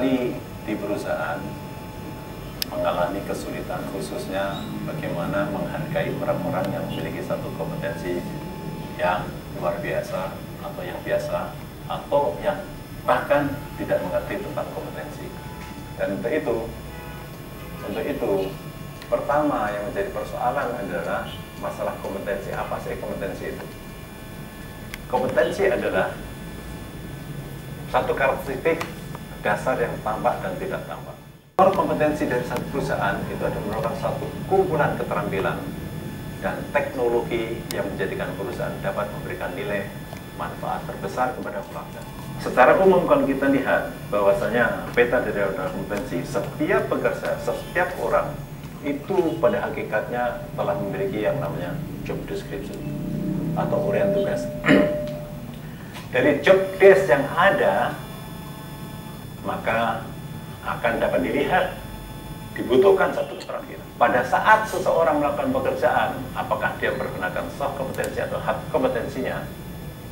seringkali di perusahaan mengalami kesulitan, khususnya bagaimana menghargai orang-orang yang memiliki satu kompetensi yang luar biasa atau yang biasa atau yang bahkan tidak mengerti tentang kompetensi. Dan untuk itu pertama yang menjadi persoalan adalah masalah kompetensi. Apa sih kompetensi itu? Kompetensi adalah satu karakteristik dasar yang tampak dan tidak tampak. Kompetensi dari satu perusahaan itu adalah merupakan satu kumpulan keterampilan dan teknologi yang menjadikan perusahaan dapat memberikan nilai manfaat terbesar kepada pelanggan. Secara umum kalau kita lihat bahwasanya peta dari kompetensi, setiap pekerja, setiap orang itu pada hakikatnya telah memiliki yang namanya job description atau uraian tugas. Dari job desk yang ada, maka akan dapat dilihat dibutuhkan satu keterampilan. Pada saat seseorang melakukan pekerjaan, apakah dia menggunakan soft kompetensi atau hard kompetensinya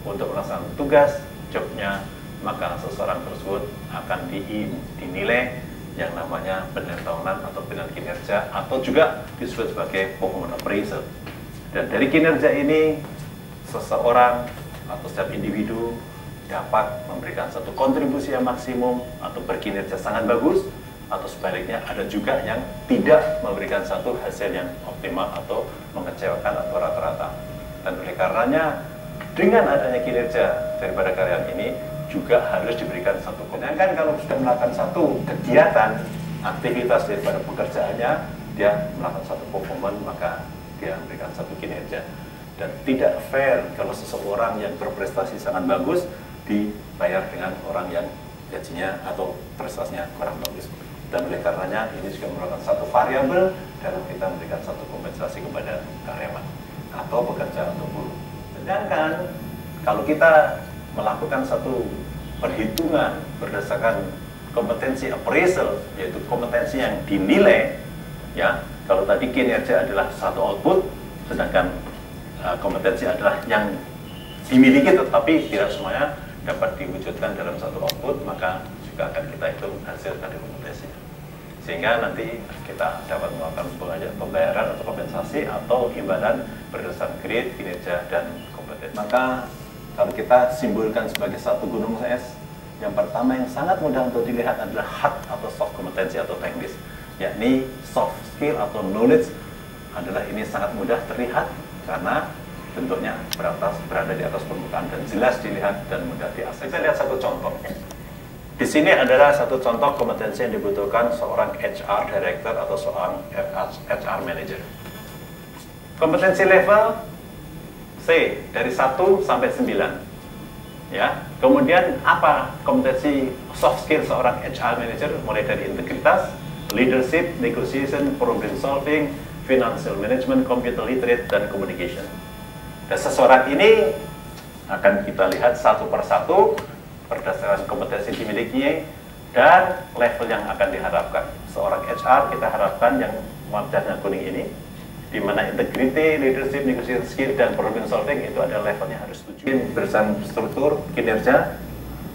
untuk melaksanakan tugas, jobnya, maka seseorang tersebut akan dinilai yang namanya penilaian tahunan atau penilaian kinerja, atau juga disebut sebagai performance appraisal. Dan dari kinerja ini, seseorang atau setiap individu dapat memberikan satu kontribusi yang maksimum atau berkinerja sangat bagus, atau sebaliknya ada juga yang tidak memberikan satu hasil yang optimal atau mengecewakan atau rata-rata. Dan oleh karenanya dengan adanya kinerja daripada karyawan ini juga harus diberikan satu. Sedangkan kalau sudah melakukan satu kegiatan, aktivitas daripada pekerjaannya, dia melakukan satu performance, maka dia memberikan satu kinerja. Dan tidak fair kalau seseorang yang berprestasi sangat bagus dibayar dengan orang yang gajinya atau prestasinya kurang bagus. Dan oleh karenanya ini juga merupakan satu variabel dalam kita memberikan satu kompensasi kepada karyawan atau pekerja atau buruh. Sedangkan kalau kita melakukan satu perhitungan berdasarkan kompetensi appraisal, yaitu kompetensi yang dinilai, ya, kalau tadi kinerja adalah satu output, sedangkan kompetensi adalah yang dimiliki tetapi tidak semuanya dapat diwujudkan dalam satu output, maka juga akan kita hitung hasil dari kompetensi. Sehingga nanti kita dapat melakukan pembayaran atau kompensasi atau imbalan berdasarkan grade, kinerja, dan kompetensi. Maka kalau kita simbolkan sebagai satu gunung es, yang pertama yang sangat mudah untuk dilihat adalah hard atau soft kompetensi atau teknis, yakni soft skill atau knowledge adalah ini sangat mudah terlihat karena bentuknya berada di atas permukaan dan jelas dilihat dan mudah diakses. Kita lihat satu contoh. Di sini adalah satu contoh kompetensi yang dibutuhkan seorang HR director atau seorang HR manager. Kompetensi level C dari 1 sampai 9. Ya. Kemudian apa kompetensi soft skill seorang HR manager? Mulai dari integritas, leadership, negotiation, problem solving, financial management, computer literate, dan communication. Dan seseorang ini akan kita lihat satu persatu berdasarkan kompetensi dimiliki dan level yang akan diharapkan. Seorang HR kita harapkan yang warnanya kuning ini, di mana integrity, leadership, negotiation skill, dan problem solving itu ada levelnya harus 7. Berdasarkan struktur kinerja,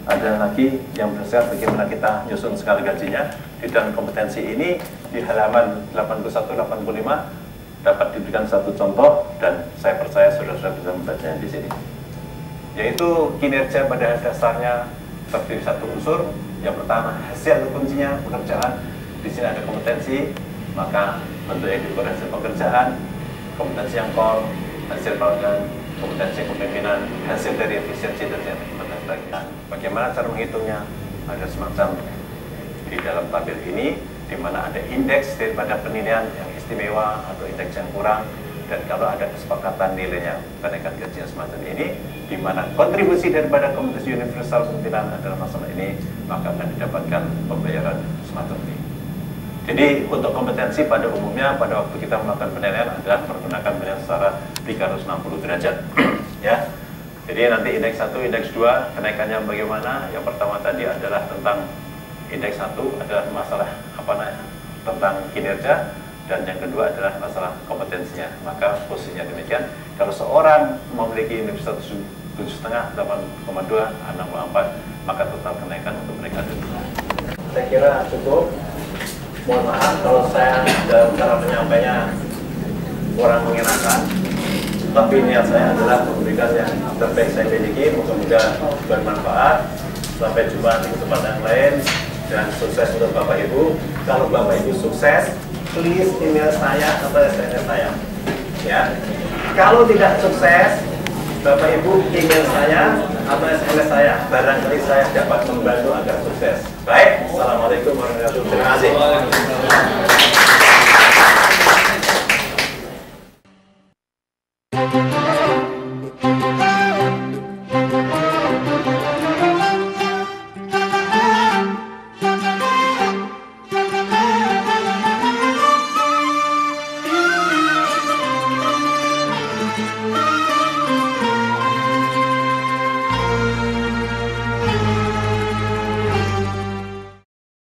ada lagi yang berdasarkan bagaimana kita nyusun skala gajinya. Di dalam kompetensi ini di halaman 81-85 dapat diberikan satu contoh dan saya percaya saudara-saudara bisa membacanya di sini. Yaitu kinerja pada dasarnya terdiri satu unsur. Yang pertama hasil atau kuncinya pekerjaan. Di sini ada kompetensi, maka bentuk yang diukur hasil pekerjaan, kompetensi yang core, hasil pelanggan, kompetensi kepemimpinan, hasil dari efisiensi dan kompetensi lagi. Bagaimana cara menghitungnya? Ada semacam di dalam tabel ini, di mana ada indeks daripada penilaian yang istimewa atau indeks yang kurang, dan kalau ada kesepakatan nilainya kenaikan gaji semacam ini, di mana kontribusi daripada kompetensi universal pimpinan adalah masalah ini, maka akan didapatkan pembayaran semacam ini. Jadi untuk kompetensi pada umumnya pada waktu kita melakukan penilaian adalah menggunakan penilaian secara 360 derajat. Ya. Jadi nanti indeks 1, indeks 2 kenaikannya bagaimana? Yang pertama tadi adalah tentang indeks 1 adalah masalah tentang kinerja, dan yang kedua adalah masalah kompetensinya. Maka posisinya demikian. Kalau seorang memiliki indeks 7,5, 8,2, 6,4, maka total kenaikan untuk mereka adalah saya kira cukup. Mohon maaf kalau saya dalam cara penyampainya kurang mengenakan, tapi niat saya adalah memberikan yang terbaik saya miliki. Moga-moga bermanfaat. Sampai jumpa di kesempatan yang lain, dan sukses untuk Bapak Ibu. Kalau Bapak Ibu sukses, please email saya atau SMS saya, ya. Kalau tidak sukses, Bapak Ibu email saya atau SMS saya, barangkali saya dapat membantu agar sukses. Baik, assalamualaikum warahmatullahi wabarakatuh. Terima kasih.